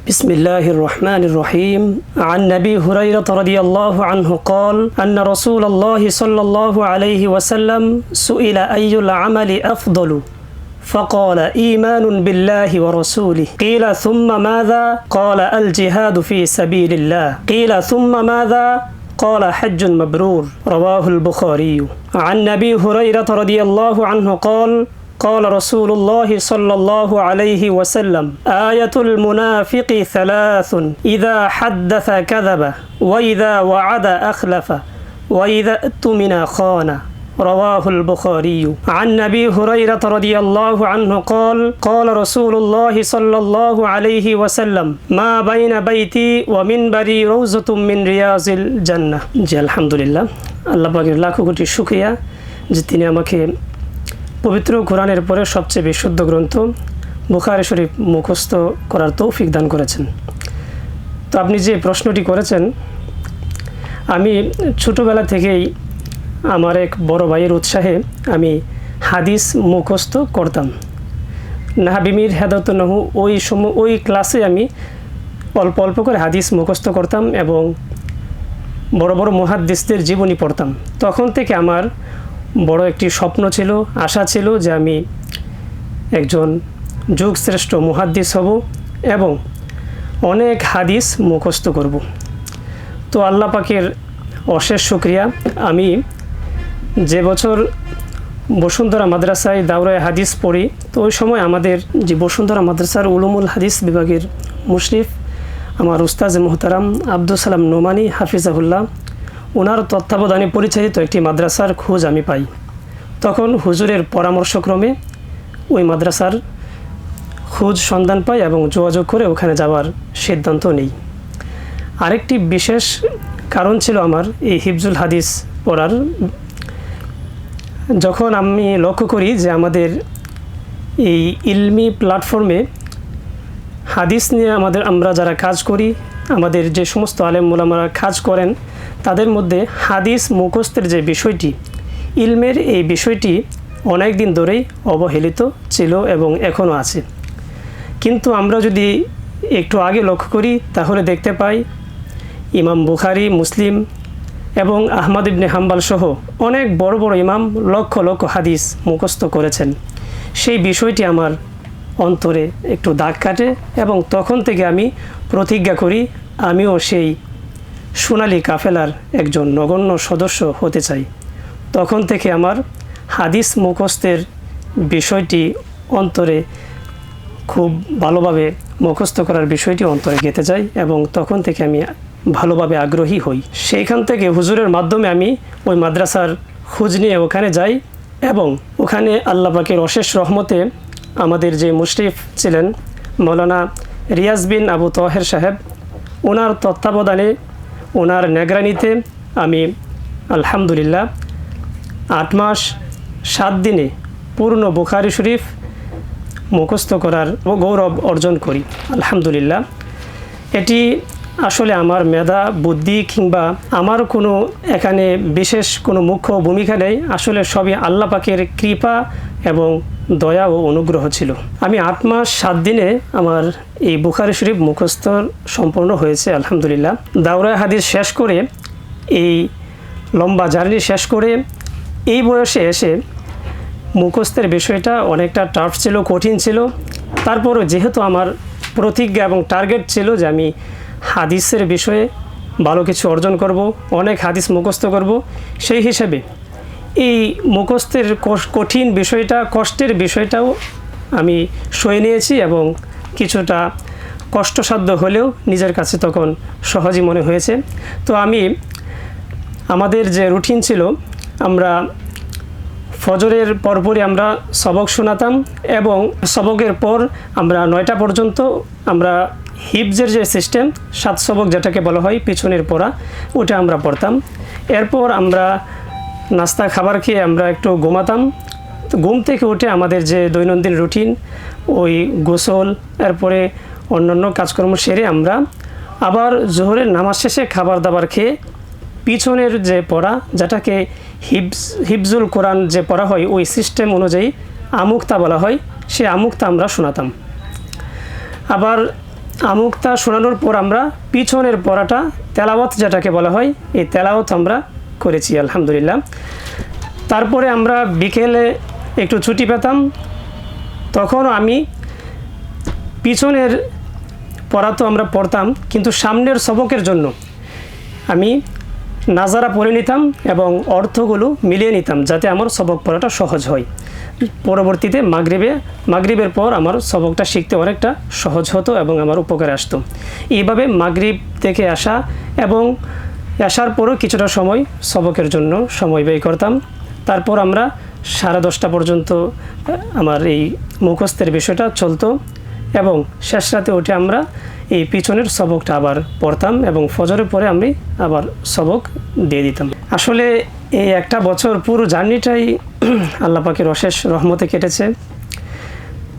بسم الله الرحمن الرحيم. عن أبي هريرة رضي الله عنه قال أن رسول الله صلى الله عليه وسلم سئل أي العمل أفضل فقال إيمان بالله ورسوله. قيل ثم ماذا؟ قال الجهاد في سبيل الله. قيل ثم ماذا؟ قال حج مبرور. رواه البخاري. عن أبي هريرة رضي الله عنه قال قال رسول الله صلى الله عليه وسلم آية المنافق ثلاث إذا حدث كذب وإذا وعد أخلف وإذا اؤتمن خان. رواه البخاري. عن أبي هريرة رضي الله عنه قال قال رسول الله صلى الله عليه وسلم ما بين بيتي ومنبري روضة من رياض الجنة. জি আলহামদুলিল্লাহ, আল্লাহ পাকের লাখো কোটি শুকরিয়া যে তিনি আমাকে পবিত্র কোরআনের পরে সবচেয়ে বিশুদ্ধ গ্রন্থ বুখারী শরীফ মুখস্থ করার তৌফিক দান করেছেন। তো আপনি যে প্রশ্নটি করেছেন, আমি ছোটোবেলা থেকেই আমার এক বড় ভাইয়ের উৎসাহে আমি হাদিস মুখস্থ করতাম। নাহাবিমির হেদায়ত নহু ওই ক্লাসে আমি অল্প অল্প করে হাদিস মুখস্থ করতাম এবং বড় বড় মুহাদ্দিসদের জীবনী পড়তাম। তখন থেকে আমার বড় একটি স্বপ্ন ছিল, আশা ছিল যে আমি একজন যুগশ্রেষ্ঠ মুহাদ্দিস হব এবং অনেক হাদিস মুখস্থ করব। তো আল্লাহ পাকের অশেষ শুকরিয়া, আমি যে বছর বসুন্ধরা মাদ্রাসায় দাওরায়ে হাদিস পড়ি, তো ওই সময় আমাদের যে বসুন্ধরা মাদ্রাসার উলুমুল হাদিস বিভাগের মুশরিফ আমার উস্তাজ মুহতারাম আব্দুল সালাম নোমানি হাফিজাহুল্লাহ, ওনার তত্ত্বাবধানে পরিচালিত একটি মাদ্রাসার খোঁজ আমি পাই। তখন হুজুরের পরামর্শক্রমে ওই মাদ্রাসার খোঁজ সন্ধান পাই এবং যোগাযোগ করে ওখানে যাওয়ার সিদ্ধান্ত নেই। আরেকটি বিশেষ কারণ ছিল আমার এই হিফজুল হাদিস পড়ার। যখন আমি লক্ষ্য করি যে আমাদের এই ইলমি প্ল্যাটফর্মে হাদিস নিয়ে আমরা যারা কাজ করি, আমাদের যে সমস্ত আলেম ওলামারা কাজ করেন, তাদের মধ্যে হাদিস মুখস্থের যে বিষয়টি, ইলমের এই বিষয়টি অনেক দিন ধরেই অবহেলিত ছিল এবং এখনও আছে। কিন্তু আমরা যদি একটু আগে লক্ষ্য করি তাহলে দেখতে পাই ইমাম বুখারী, মুসলিম এবং আহমদ ইবনে হাম্বল সহ অনেক বড় বড় ইমাম লক্ষ লক্ষ হাদিস মুখস্থ করেছেন। সেই বিষয়টি আমার অন্তরে একটু দাগ কাটে এবং তখন থেকে আমি প্রতিজ্ঞা করি আমিও সেই সোনালী কাফেলার একজন নগণ্য সদস্য হতে চাই। তখন থেকে আমার হাদিস মুখস্থের বিষয়টি অন্তরে খুব ভালোভাবে মুখস্থ করার বিষয়টি অন্তরে গেঁথে যায় এবং তখন থেকে আমি ভালোভাবে আগ্রহী হই। সেইখান থেকে হুজুরের মাধ্যমে আমি ওই মাদ্রাসার খোঁজ নিয়ে ওখানে যাই এবং ওখানে আল্লাহ পাকের অশেষ রহমতে আমাদের যে মুশরিফ ছিলেন মৌলানা রিয়াজ বিন আবু তাহের সাহেব, ওনার তত্ত্বাবধানে ওনার নেগরানিতে আমি আলহামদুলিল্লাহ 8 মাস 7 দিনে পূর্ণ বুখারী শরীফ মুখস্থ করার গৌরব অর্জন করি আলহামদুলিল্লাহ। এটি আসলে আমার মেধা, বুদ্ধি কিংবা আমার কোনো এখানে বিশেষ কোনো মুখ্য ভূমিকা নেই, আসলে সবই আল্লাহ পাকের কৃপা এবং দয়া ও অনুগ্রহ ছিল। আমি 8 মাস 7 দিনে আমার এই বুখারী শরীফ মুখস্থ সম্পূর্ণ হয়েছে আলহামদুলিল্লাহ। দাওরায়ে হাদিস শেষ করে, এই লম্বা জার্নি শেষ করে এই বয়সে এসে মুখস্থের বিষয়টা অনেকটা টাফ ছিল, কঠিন ছিল। তারপরও যেহেতু আমার প্রতিজ্ঞা এবং টার্গেট ছিল যে আমি হাদিসের বিষয়ে ভালো কিছু অর্জন করব, অনেক হাদিস মুখস্থ করব, সেই হিসাবে এই মুখস্থের কঠিন বিষয়টা, কষ্টের বিষয়টাও আমি সয়ে নিয়েছি এবং কিছুটা কষ্টসাধ্য হলেও নিজের কাছে তখন সহজই মনে হয়েছে। তো আমাদের যে রুটিন ছিল, আমরা ফজরের পরপরই আমরা সবক শোনাতাম এবং সবকের পর আমরা 9টা পর্যন্ত আমরা হিফজের যে সিস্টেম 7 সবক যেটাকে বলা হয় পিছনের পড়া, ওটা আমরা পড়তাম। এরপর আমরা নাস্তা খাবার খেয়ে আমরা একটু ঘুমাতাম। তো ঘুম থেকে উঠে আমাদের যে দৈনন্দিন রুটিন, ওই গোসল, এরপরে অন্যান্য কাজকর্ম সেরে আমরা আবার জোহরের নামাজ শেষে খাবার দাবার খেয়ে পিছনের যে পড়া, যেটাকে হিফজুল কোরআন যে পড়া হয় ওই সিস্টেম অনুযায়ী আমুক্তা বলা হয়, সেই আমুক্তা আমরা শোনাতাম। আবার আমুক্তা শোনানোর পর আমরা পিছনের পড়াটা তেলাওয়াত যেটাকে বলা হয়, এই তেলাওয়াত আমরা করেছি আলহামদুলিল্লাহ। তারপরে আমরা বিকেলে একটু ছুটি পেতাম, তখন আমি পিছনের পড়া তো আমরা পড়তাম, কিন্তু সামনের সবকের জন্য আমি নাজারা পড়ে নিতাম এবং অর্থগুলো মিলিয়ে নিতাম, যাতে আমার সবক পড়াটা সহজ হয়। পরবর্তীতে মাগরিবের পর আমার সবকটা শিখতে অনেকটা সহজ হতো এবং আমার উপকারে আসতো। এইভাবে মাগরিব থেকে আসা এবং আসার পরও কিছুটা সময় সবকের জন্য সময় ব্যয় করতাম। তারপর আমরা 10:30 পর্যন্ত আমার এই মুখস্থের বিষয়টা চলতো এবং শেষ রাতে উঠে আমরা এই পিছনের সবকটা আবার পড়তাম এবং ফজরের পরে আমি আবার সবক দিয়ে দিতাম। আসলে এই একটা বছর পুরো জার্নিটাই আল্লাহ পাকের অশেষ রহমতে কেটেছে।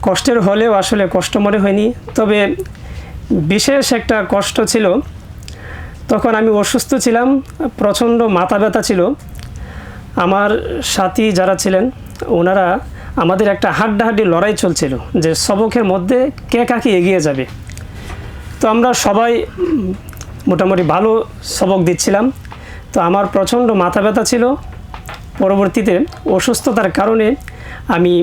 কষ্টের হলেও আসলে কষ্ট মনে হয়নি, তবে বিশেষ একটা কষ্ট ছিল। তখন আমি অসুস্থ ছিলাম, প্রচণ্ড মাথা ব্যথা ছিল। আমার সাথী যারা ছিলেন ওনারা আমাদের একটা হাড্ডাহাড্ডি লড়াই চলছিল যে সবকের মধ্যে কে কাকে এগিয়ে যাবে। তো আমরা সবাই মোটামুটি ভালো সবক দিচ্ছিলাম। তো আমার প্রচণ্ড মাথা ব্যথা ছিল। পরবর্তীতে অসুস্থতার কারণে আমি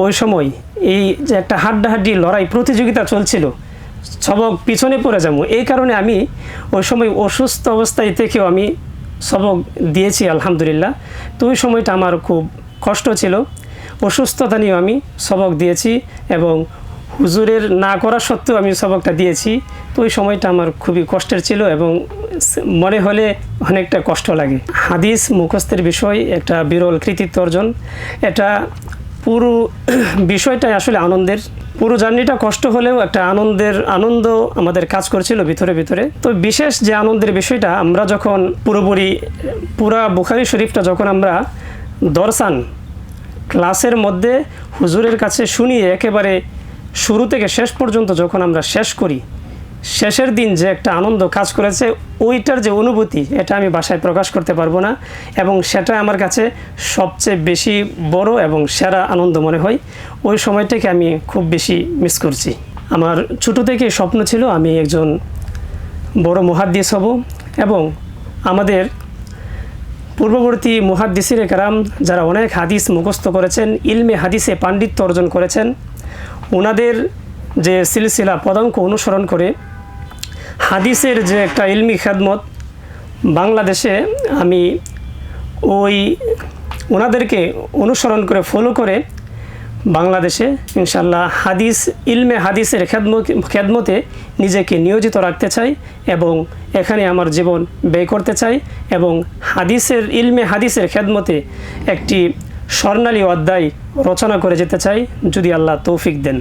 ওই সময় এই যে একটা হাড্ডাহাড্ডি লড়াই প্রতিযোগিতা চলছিল, সবক পিছনে পড়ে যাবো, এই কারণে আমি ওই সময় অসুস্থ অবস্থায় থেকেও আমি সবক দিয়েছি আলহামদুলিল্লাহ। তো ওই সময়টা আমার খুব কষ্ট ছিল, অসুস্থতা নিয়েও আমি সবক দিয়েছি এবং হুজুরের না করা সত্ত্বেও আমি সবকটা দিয়েছি। তো ওই সময়টা আমার খুবই কষ্টের ছিল এবং মনে হলে অনেকটা কষ্ট লাগে। হাদিস মুখস্থের বিষয় একটা বিরল কৃতিত্ব অর্জন। এটা পুরো বিষয়টাই আসলে আনন্দের। পুরো জার্নিটা কষ্ট হলেও একটা আনন্দ আমাদের কাজ করছিল ভিতরে ভিতরে। তো বিশেষ যে আনন্দের বিষয়টা, আমরা যখন পুরা বুখারী শরীফটা যখন আমরা দর্শান ক্লাসের মধ্যে হুজুরের কাছে শুনিয়ে একেবারে শুরু থেকে শেষ পর্যন্ত যখন আমরা শেষ করি, শেষের দিন যে একটা আনন্দ কাজ করেছে, ওইটার যে অনুভূতি, এটা আমি ভাষায় প্রকাশ করতে পারবো না এবং সেটা আমার কাছে সবচেয়ে বেশি বড় এবং সেরা আনন্দ মনে হয়। ওই সময়টাকে আমি খুব বেশি মিস করছি। আমার ছোটো থেকে স্বপ্ন ছিল আমি একজন বড় মুহাদ্দিস হব এবং আমাদের পূর্ববর্তী মুহাদ্দিসিনে কেরাম যারা অনেক হাদিস মুখস্থ করেছেন, ইলমে হাদিসে পাণ্ডিত্য অর্জন করেছেন, ওনাদের যে সিলসিলা পদাঙ্ক অনুসরণ করে হাদিসের যে একটা ইলমি খেদমত বাংলাদেশে আমি ওনাদেরকে অনুসরণ করে ফলো করে বাংলাদেশে ইনশাল্লাহ ইলমে হাদিসের খেদমতে নিজেকে নিয়োজিত রাখতে চাই এবং এখানে আমার জীবন ব্যয় করতে চাই এবং ইলমে হাদিসের খেদমতে একটি স্বর্ণালী অধ্যায় রচনা করে যেতে চাই, যদি আল্লাহ তৌফিক দেন।